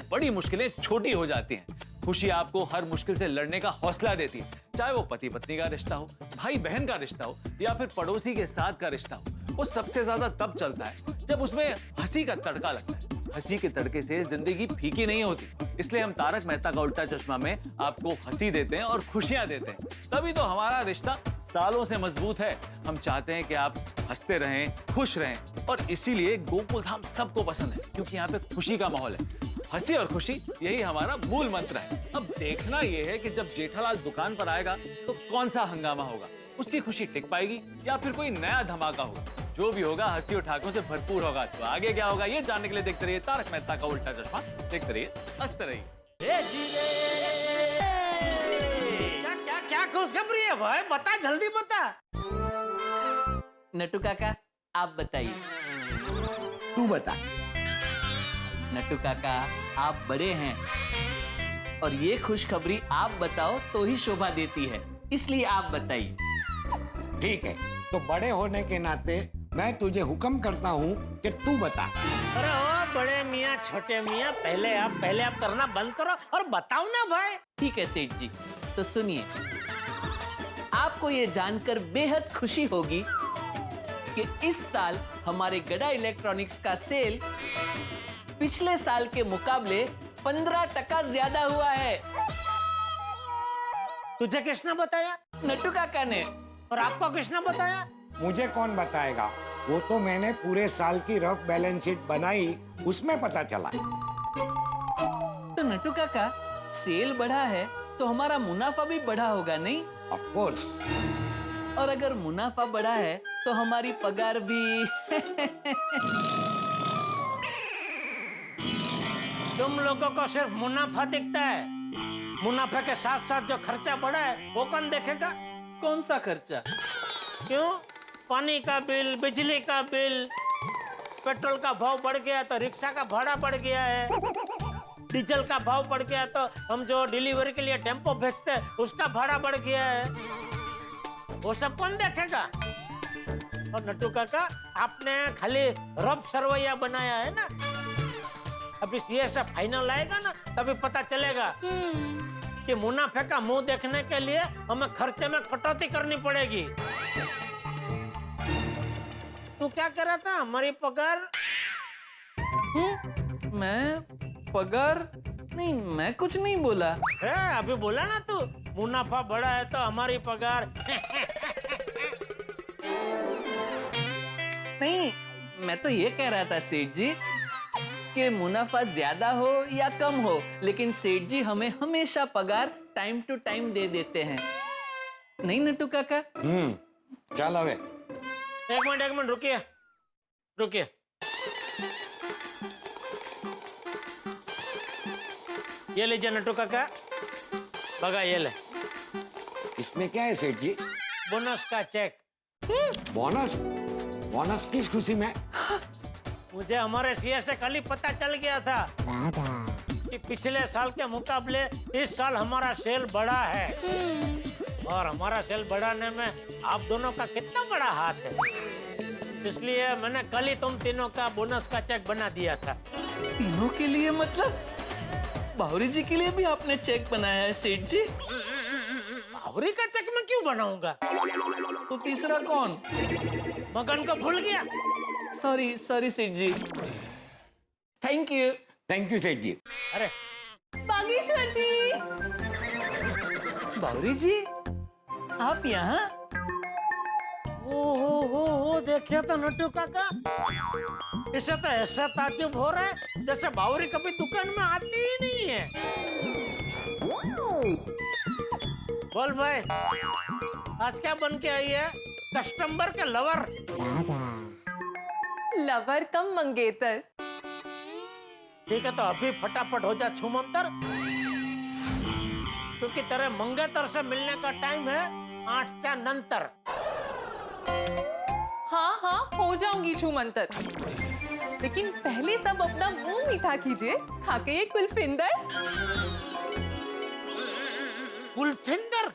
बड़ी मुश्किलें छोटी हो जाती हैं। खुशी आपको हर मुश्किल से लड़ने का हौसला देती है, चाहे वो पति पत्नी का रिश्ता हो, भाई बहन का रिश्ता हो, या फिर पड़ोसी के साथ का रिश्ता हो। वो सबसे ज्यादा तब चलता है जब उसमें हंसी का तड़का लगता है। हंसी के तड़के से जिंदगी फीकी नहीं होती। इसलिए हम तारक मेहता का उल्टा चश्मा में आपको हंसी देते हैं और खुशियां देते हैं। तभी तो हमारा रिश्ता सालों से मजबूत है। हम चाहते हैं कि आप हंसते रहें, खुश रहें, और इसीलिए गोकुल धाम सबको पसंद है, क्योंकि यहाँ पे खुशी का माहौल है। हंसी और खुशी यही हमारा मूल मंत्र है। अब देखना यह है कि जब जेठालाल दुकान पर आएगा तो कौन सा हंगामा होगा, उसकी खुशी टिक पाएगी या फिर कोई नया धमाका होगा। जो भी होगा हंसी और ठाकों से भरपूर होगा। तो आगे क्या होगा ये जानने के लिए देखते रहिए तारक मेहता का उल्टा चश्मा। देखते रहिए, हंसते रहिए। क्या क्या क्या खुशखबरी है भाई, बता जल्दी बता। नट्टू काका आप बताइए। तू बता। नट्टू काका आप बड़े हैं और ये खुशखबरी आप बताओ तो ही शोभा देती है, इसलिए आप बताइए। ठीक है, तो बड़े होने के नाते मैं तुझे हुक्म करता हूँ कि तू बता। अरे ओ बड़े मियाँ छोटे मियाँ, पहले आप करना बंद करो और बताओ ना भाई। ठीक है सेठ जी, तो सुनिए। आपको ये जानकर बेहद खुशी होगी कि इस साल हमारे गड़ा इलेक्ट्रॉनिक्स का सेल पिछले साल के मुकाबले 15% ज्यादा हुआ है। तुझे किसने बताया? नट्टू काका ने। और आपको किसने बताया? मुझे कौन बताएगा, वो तो मैंने पूरे साल की रफ बैलेंस शीट बनाई, उसमें पता चला। तो नट्टू काका सेल बढ़ा है तो हमारा मुनाफा भी बढ़ा होगा नहीं? Of course. और अगर मुनाफा बढ़ा है तो हमारी पगार भी तुम लोगों को सिर्फ मुनाफा दिखता है, मुनाफे के साथ साथ जो खर्चा बढ़ा है वो कौन देखेगा? कौन सा खर्चा? क्यों? पानी का बिल, बिजली का बिल, पेट्रोल का भाव बढ़ गया तो रिक्शा का भाड़ा बढ़ गया है, डीजल का भाव बढ़ गया तो हम जो डिलीवरी के लिए टेम्पो भेजते हैं उसका भाड़ा बढ़ गया है। वो सब कौन देखेगा? और नट्टू काका आपने खाली रफ सरवैया बनाया है ना, अभी ये सब फाइनल आएगा ना तभी पता चलेगा कि मुनाफे का मुंह देखने के लिए हमें खर्चे में कटौती करनी पड़ेगी। तू क्या कर रहा था? हमारी पगार? मैं पगार नहीं, मैं कुछ नहीं बोला। अभी बोला ना तू, मुनाफा बढ़ा है तो हमारी पगार। नहीं, मैं तो ये कह रहा था सेठ जी कि मुनाफा ज्यादा हो या कम हो, लेकिन सेठ जी हमें हमेशा पगार टाइम टू टाइम दे देते हैं, नहीं नट्टू काका? चल अबे। एक मिनट रुकिए। ये लीजिए नट्टू काका, बगा ये ले। इसमें क्या है सेठ जी? बोनस का चेक। बोनस? बोनस किस खुशी में? मुझे हमारे सीए से कल ही पता चल गया था कि पिछले साल के मुकाबले इस साल हमारा सेल बढ़ा है, और हमारा सेल बढ़ाने में आप दोनों का कितना बड़ा हाथ है, इसलिए मैंने कल ही तुम तीनों का बोनस का चेक बना दिया था। तीनों के लिए मतलब? बावरी जी के लिए भी आपने चेक बनाया है सेठ जी? बावरी का चेक मैं क्यों बनाऊंगा? तो तीसरा कौन? मगन को भूल गया? सॉरी सेठ जी। थैंक यू सेठ जी। अरे बागेश्वर जी। बावरी जी आप यहाँ? ओ देखिए तो नट्टू काका, इसे तो ऐसा ताज्जुब हो रहा है जैसे बावरी कभी दुकान में आती ही नहीं है। बोल भाई, आज क्या बन के आई है? कस्टमर के लवर? लवर कम मंगेतर। ठीक है, तो अभी फटाफट हो जा छूमंतर, क्योंकि तेरे मंगेतर से मिलने का टाइम है 8च्या नंतर। हाँ हो जाऊंगी छूमंतर, लेकिन पहले सब अपना मुंह मीठा कीजिए खाके ये कुलफिंदर। कुलफिंदर?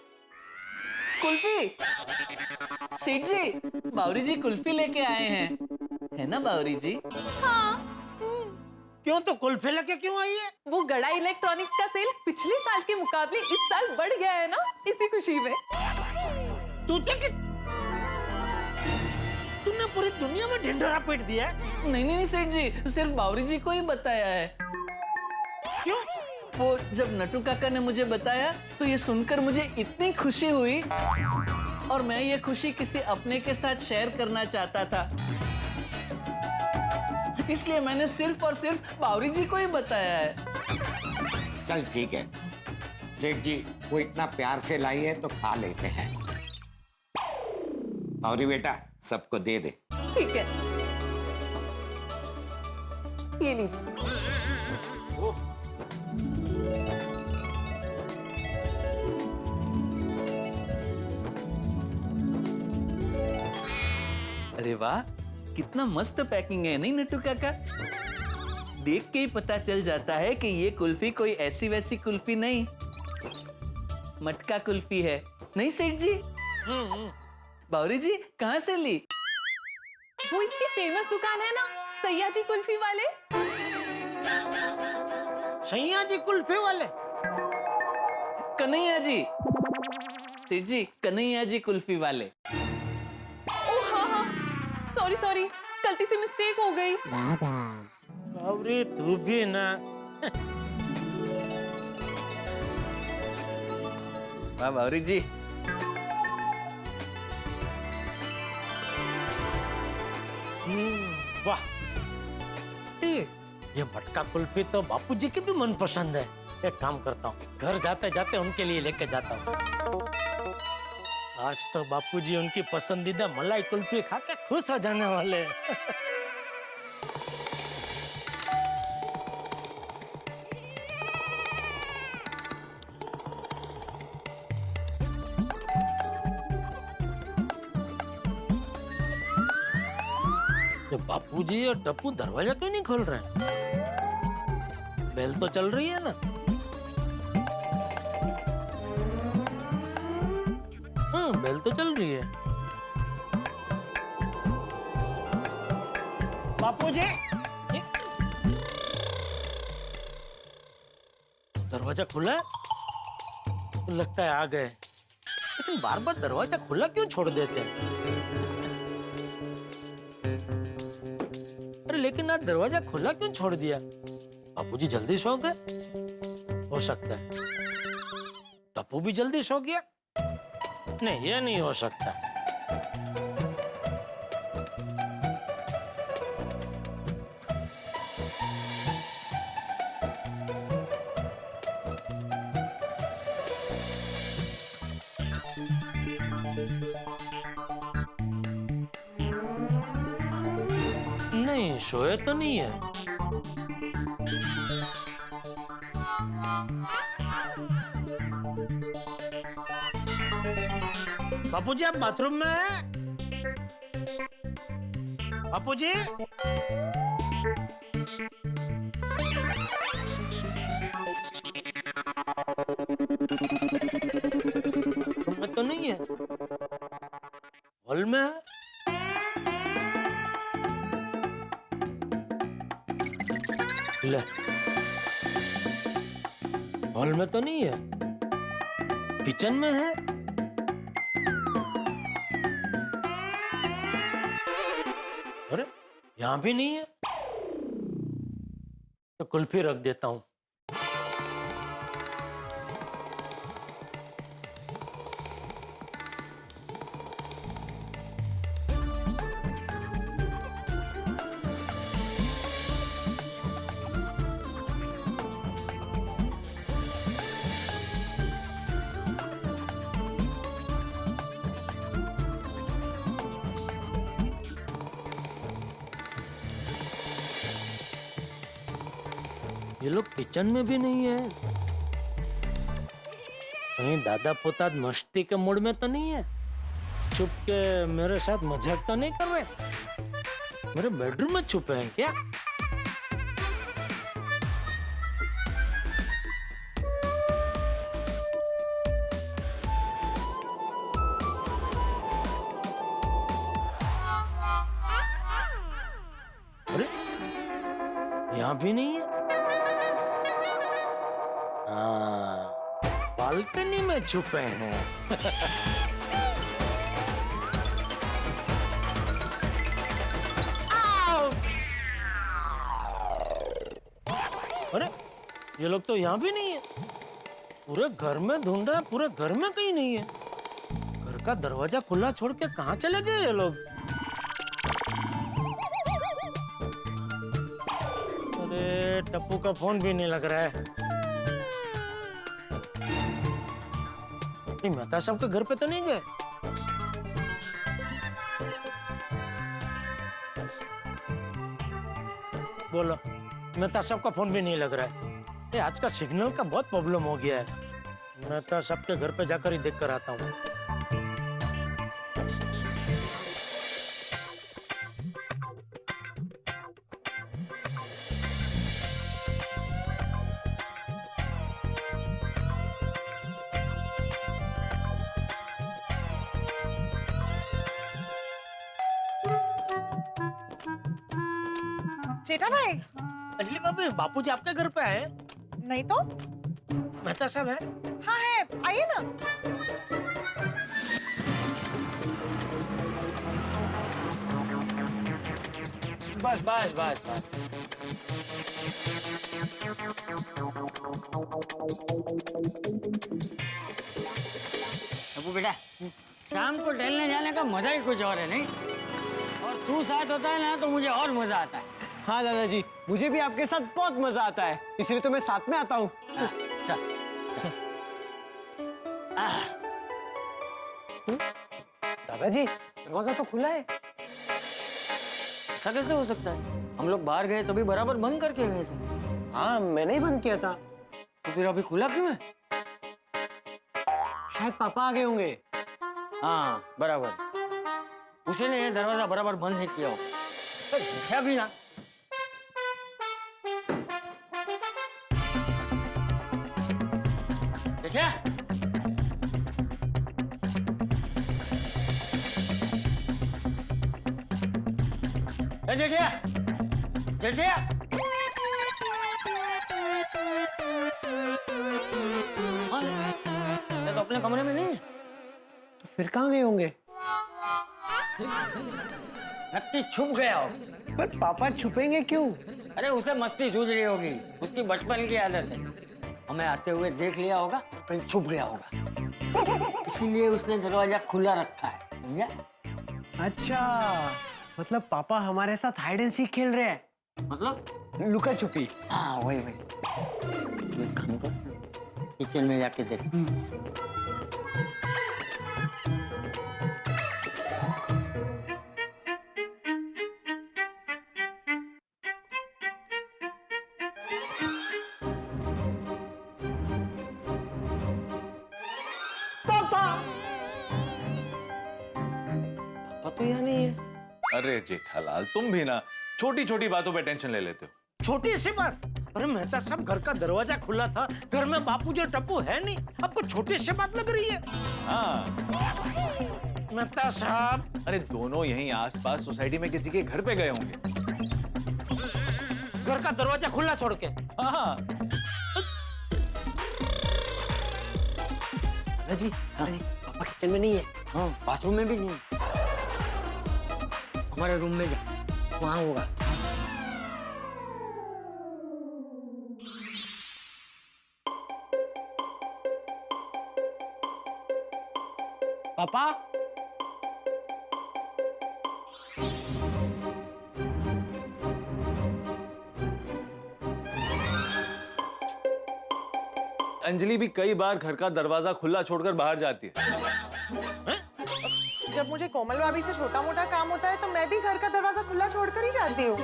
कुल्फी? सेठ जी, बावरी जी कुल्फी लेके आए हैं, है ना बावरी जी? हाँ। क्यों, तो कुल्फी लेके क्यों आई है? वो गड़ा इलेक्ट्रॉनिक्स का सेल पिछले साल के मुकाबले इस साल बढ़ गया है ना, इसी खुशी में। तूने पूरी दुनिया में ढिंढोरा पीट दिया? नहीं सेठ जी, सिर्फ बावरी जी को ही बताया है। क्यों? वो जब नट्टू काका ने मुझे बताया तो ये सुनकर मुझे इतनी खुशी हुई, और मैं ये खुशी किसी अपने के साथ शेयर करना चाहता था, इसलिए मैंने सिर्फ और सिर्फ बावरी जी को ही बताया है। चल ठीक है सेठ जी, वो इतना प्यार से लाई है तो खा लेते हैं। गौरी बेटा सबको दे दे। ठीक है, ये लीजिए। अरे वाह, कितना मस्त पैकिंग है नहीं नट्टू काका? देख के ही पता चल जाता है कि ये कुल्फी कोई ऐसी वैसी कुल्फी नहीं, मटका कुल्फी है, नहीं सेठ जी? बावरी जी कहाँ से ली? वो इसकी फेमस दुकान है ना, सैया जी कुल्फी वाले। सैया जी कुल्फी वाले? कन्हैया जी, सेठ जी कन्हैया जी कुल्फी वाले। ओह हाँ, सॉरी सॉरी, गलती से मिस्टेक हो गई। बावरी तू भी ना। वाह बावरी जी, वाह, ये मटका कुल्फी तो बापूजी की भी मन पसंद है। एक काम करता हूँ, घर जाते जाते उनके लिए लेके जाता हूँ। आज तो बापूजी उनकी पसंदीदा मलाई कुल्फी खा के खुश हो जाने वाले। बापूजी और टप्पू दरवाजा क्यों नहीं खोल रहे हैं? बेल तो चल रही है ना? हाँ, बेल तो चल रही है। बापूजी, दरवाजा खुला है? लगता है आ गए, लेकिन बार बार दरवाजा खुला क्यों छोड़ देते हैं? लेकिन आज दरवाजा खुला क्यों छोड़ दिया? बापूजी जल्दी सो गए? हो सकता है टप्पू भी जल्दी सो गया। नहीं, ये नहीं हो सकता। नहीं, सोए तो नहीं है। बापूजी आप बाथरूम में हैं? बापूजी? बाथरूम में तो नहीं है, हॉल में है। ले, हॉल में तो नहीं है, किचन में है। अरे यहां भी नहीं है, तो कुल्फी रख देता हूं। ये लोग किचन में भी नहीं है। कहीं दादा पोता मस्ती के मूड में तो नहीं है? छुप के मेरे साथ मजाक तो नहीं कर रहे? मेरे बेडरूम में छुपे हैं क्या? अरे यहाँ भी नहीं है। बालकनी में छुपे हैं। अरे ये लोग तो यहाँ भी नहीं है। पूरे घर में ढूंढा, पूरे घर में कहीं नहीं है। घर का दरवाजा खुला छोड़ के कहाँ चले गए ये लोग? अरे टप्पू का फोन भी नहीं लग रहा है। कहीं मेहता साहब के घर पे तो नहीं गए? बोलो, मेहता साहब का फोन भी नहीं लग रहा है। ये आज का सिग्नल का बहुत प्रॉब्लम हो गया है। मेहता साहब के घर पे जाकर ही देख कर आता हूँ। जेठा भाई, अंजलि भाभी, बापूजी आपके घर पे आए? नहीं तो। मेहता साहब है? हाँ है, आइए ना। बस बस बस बस। अबू बेटा, शाम को टहलने जाने का मजा ही कुछ और है, नहीं? और तू साथ होता है ना तो मुझे और मजा आता है। हाँ दादाजी, मुझे भी आपके साथ बहुत मजा आता है, इसलिए तो मैं साथ में आता हूँ। चल। दादाजी, दरवाजा तो खुला है। ऐसा कैसे हो सकता है? हम लोग बाहर गए तभी बराबर बंद करके गए थे। हाँ, मैंने ही बंद किया था। तो फिर अभी खुला क्यों है? शायद पापा आ गए होंगे। हाँ, बराबर। उसी ने ये दरवाजा बराबर बंद नहीं किया हो। तो भी ना। देखिए, जेठिया, जेठिया, तो अपने कमरे में नहीं है? तो फिर कहाँ गए होंगे? नक्की छुप गया हो। पर पापा छुपेंगे क्यों? अरे उसे मस्ती सूझ रही होगी, उसकी बचपन की आदत है। हमें आते हुए देख लिया होगा, फिर छुप गया होगा। इसीलिए उसने दरवाजा खुला रखा है, समझा? अच्छा, मतलब पापा हमारे साथ हाइड एंड सीक खेल रहे हैं। मतलब? लुका छुपी। हाँ, वही वही। तू एक काम कर, किचन में जाके देख। पापा तो यहाँ नहीं है। अरे जेठालाल, तुम भी ना छोटी छोटी बातों पे टेंशन ले लेते हो। छोटी सी बात? अरे मेहता साहब, घर का दरवाजा खुला था, घर में बापूजी और टप्पू है नहीं, आपको छोटी सी बात लग रही है? हाँ। मेहता साहब, अरे दोनों यहीं आसपास सोसाइटी में किसी के घर पे गए होंगे। घर का दरवाजा खुला छोड़ के? हाँ। दादाजी, दादाजी, पापा किचन में नहीं है। हाँ, बाथरूम में भी नहीं। हमारे रूम में जा, वहां होगा। पापा, अंजलि भी कई बार घर का दरवाजा खुला छोड़कर बाहर जाती है। जब मुझे कोमल भाभी से छोटा मोटा काम होता है तो मैं भी घर का दरवाजा खुला छोड़कर ही जाती हूँ।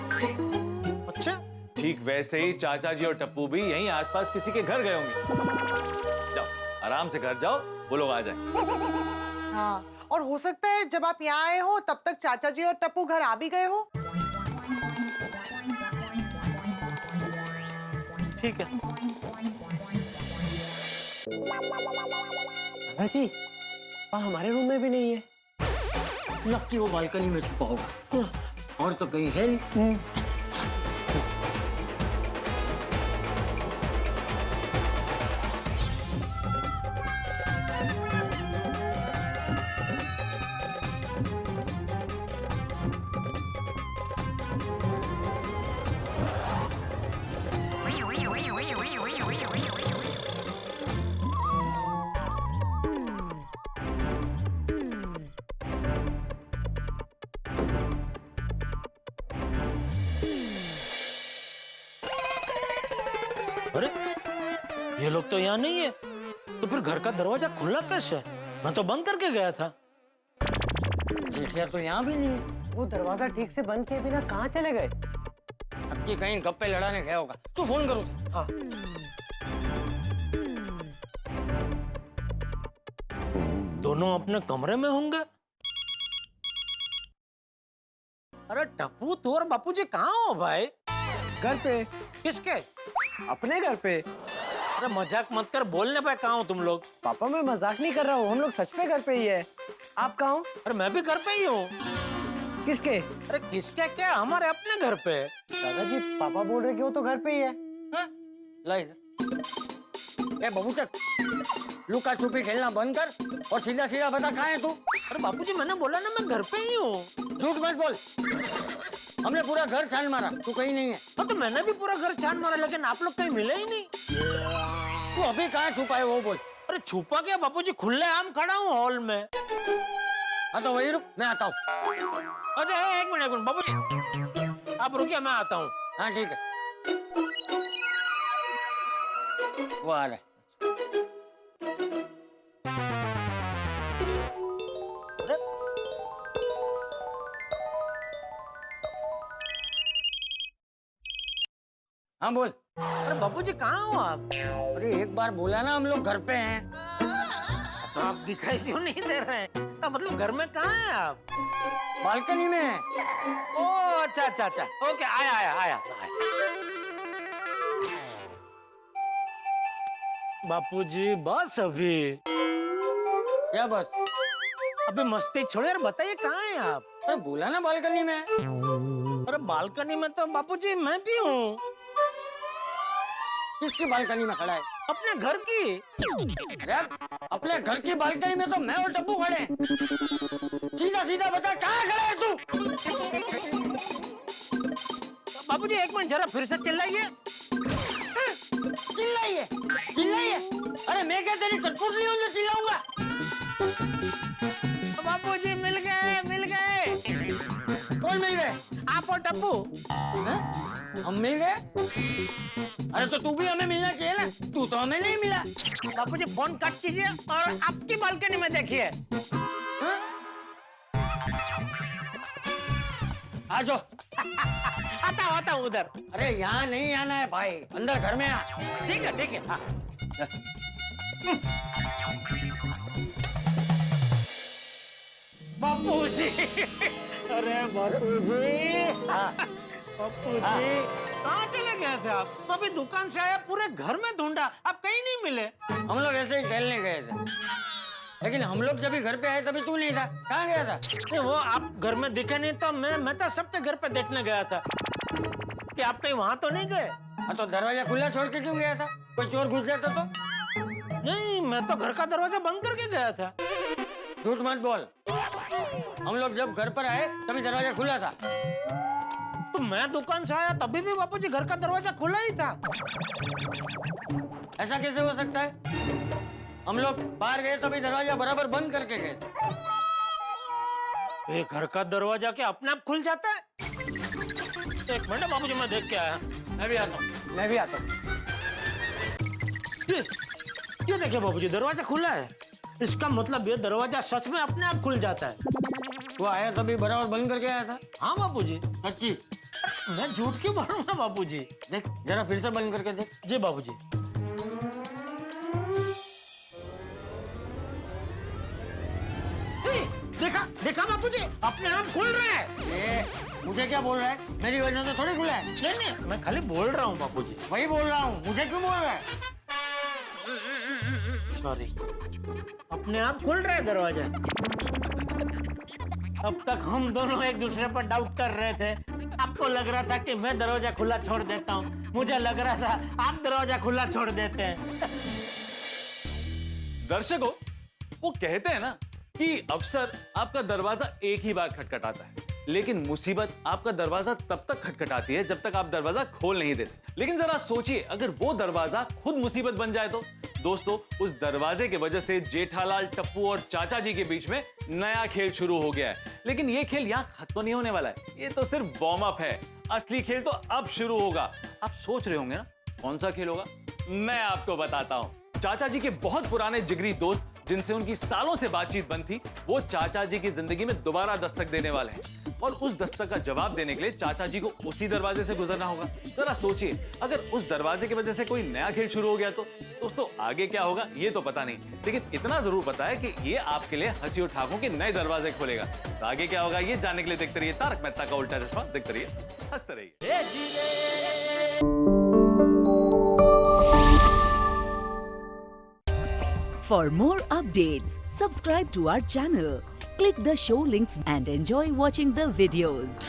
अच्छा, ठीक वैसे ही चाचा जी और टप्पू भी यहीं आसपास किसी के घर गए होंगे। जाओ, आराम से घर जाओ, वो लोग आ जाएंगे। हाँ, और हो सकता है जब आप यहाँ आए हो तब तक चाचा जी और टप्पू घर आ भी गए हो। ठीक है। दादाजी, पापा हमारे रूम में भी नहीं है। लक्की वो बालकनी में छुपा होगा, और तो कहीं है नहीं। अरे ये लोग तो यहाँ नहीं है, तो फिर घर का दरवाजा खुला कैसे? मैं तो बंद करके गया था। जेठिया तो यहाँ भी नहीं है। वो दरवाजा ठीक से बंद किए बिना कहाँ चले गए? अब की कहीं गप्पे लड़ाने गया होगा। तू फोन कर उसे। हाँ। दोनों अपने कमरे में होंगे। अरे टप्पू, तू और बापूजी कहाँ हो भाई? घर पे। किसके? अपने घर पे। अरे मजाक मत कर, बोलने पे कहाँ हो तुम लोग? पापा मैं मजाक नहीं कर रहा हूँ, हम लोग सच में घर पे ही है। आप कहाँ हो? अरे मैं भी घर पे ही हूँ। किसके? अरे किसके क्या, हमारे अपने घर पे। दादाजी पापा बोल रहे कि वो तो घर पे ही है। ला इधर। ए बबूचक, लुका छुपी खेलना बंद कर और सीधा सीधा बता कहाँ है तू? अरे बापूजी मैंने बोला ना मैं घर पे ही हूँ। झूठ मत बोल। हमने पूरा घर छान मारा, तू कहीं नहीं है। हाँ तो मैंने भी पूरा घर छान मारा, लेकिन आप लोग कहीं मिले ही नहीं। तू अभी कहाँ छुपा है वो बोल। अरे छुपा क्या बापूजी, खुले आम खड़ा हूँ हॉल में। हाँ तो वही रुक, मैं आता हूँ। अच्छा एक मिनट बापूजी, आप रुकिए मैं आता हूँ। हाँ ठीक है। वो आ रहा है। हाँ बोल। अरे बापूजी कहाँ हो आप? अरे एक बार बोला ना हम लोग घर पे हैं। तो आप दिखाई क्यों नहीं दे रहे हैं? मतलब घर में कहाँ हैं आप? बालकनी में है। ओ अच्छा अच्छा अच्छा, ओके आया आया आया, आया। बापूजी बस अभी। क्या बस? अभी मस्ती छोड़े और बताइए कहाँ हैं आप? अरे बोला ना बालकनी में। अरे बालकनी में तो बापूजी मैं भी हूँ। किसकी बालकनी में खड़ा है? अपने घर की। अरे अपने घर की बालकनी में तो मैं और टप्पू खड़े हैं। सीधा सीधा बता कहाँ खड़ा है तू? बापूजी एक मिनट जरा फिर से चिल्लाइए। चिल्लाइए चिल्लाइए। अरे मैं क्या तेरी कठपुतली हूँ जो चिल्लाऊंगा? बापूजी मिल गए मिल गए। कौन मिल गए? आप और टप्पू। हम मिल गए? अरे तो तू भी हमें मिलना चाहिए ना, तू तो हमें नहीं मिला। बापूजी फोन कट कीजिए और आपकी बालकनी में देखिए। आ जाओ। आता हूँ उधर। अरे यहाँ नहीं आना है भाई, अंदर घर में आ। ठीक है ठीक है। हाँ। बापूजी, अरे बापूजी, बापूजी कहाँ चले गए थे आप? अभी दुकान से आया, पूरे घर में ढूंढा, आप कहीं नहीं मिले। हम लोग ऐसे ही टहलने गए थे, लेकिन हम लोग जब घर पे आए तभी तू नहीं था। कहाँ गया था? नहीं वो आप घर में दिखे नहीं तो मैं तो सबके घर पे देखने गया था कि आप कहीं वहां तो नहीं गए। हाँ तो दरवाजा खुला छोड़ के क्यों गया था? कोई चोर घुस जाता तो? नहीं मैं तो घर का दरवाजा बंद करके गया था। झूठ मत बोल। हम लोग जब घर पर आए तभी दरवाजा खुला था। तो मैं दुकान से आया तभी भी बापूजी घर का दरवाजा खुला ही था। ऐसा कैसे हो सकता है? हम लोग बाहर गए तभी दरवाजा बराबर बंद करके गए थे। ये घर का दरवाजा क्या अपने आप खुल जाता है? एक मिनट बापूजी मैं देख के आया। मैं भी आता हूँ। मैं भी आता हूँ। ये देखिए बापूजी दरवाजा खुला है। इसका मतलब ये दरवाजा सच में अपने आप खुल जाता है। वो आया तभी बराबर बंद करके आया था। हाँ बापूजी। सच्ची? मैं झूठ क्यों बोलूंगा बापूजी? देख जरा फिर से बंद करके देख। जी बापूजी। देखा देखा बापूजी अपने आप खुल रहा है। मुझे क्या बोल रहा है? मेरी वजह से थोड़ी खुला है। नहीं मैं खाली बोल रहा हूँ बापूजी। वही बोल रहा हूँ, मुझे क्यों बोल रहा है? सॉरी, अपने आप खुल रहा है दरवाजा। अब तक हम दोनों एक दूसरे पर डाउट कर रहे थे। आपको लग रहा था कि मैं दरवाजा खुला छोड़ देता हूँ, मुझे लग रहा था आप दरवाजा खुला छोड़ देते हैं। दर्शकों, वो कहते हैं ना कि अक्सर आपका दरवाजा एक ही बार खटखटाता है, लेकिन मुसीबत आपका दरवाजा तब तक खटखटाती है जब तक आप दरवाजा खोल नहीं देते। लेकिन जरा सोचिए, अगर वो दरवाजा खुद मुसीबत बन जाए तो? दोस्तों, उस दरवाजे की वजह से जेठालाल, टप्पू और चाचा जी के बीच में नया खेल शुरू हो गया है। लेकिन ये खेल यहाँ खत्म नहीं होने वाला है, ये तो सिर्फ वार्म अप है। असली खेल तो अब शुरू होगा। आप सोच रहे होंगे ना कौन सा खेल होगा? मैं आपको बताता हूँ, चाचा जी के बहुत पुराने जिगरी दोस्त जिनसे उनकी सालों से बातचीत बंद थी, वो चाचा जी की जिंदगी में दोबारा दस्तक देने वाले हैं। और उस दस्तक का जवाब देने के लिए चाचा जी को उसी दरवाजे से गुजरना होगा। जरा सोचिए, अगर उस दरवाजे की वजह से कोई नया खेल शुरू हो गया तो दोस्तों आगे क्या होगा ये तो पता नहीं, लेकिन इतना जरूर पता है कि ये आपके लिए हंसी उठाकों के नए दरवाजे खोलेगा। तो आगे क्या होगा ये जानने के लिए देखते रहिए तारक मेहता का उल्टा चश्मा। देखते रहिए, हंसते रहिए। For more updates, subscribe to our channel, click the show links and enjoy watching the videos.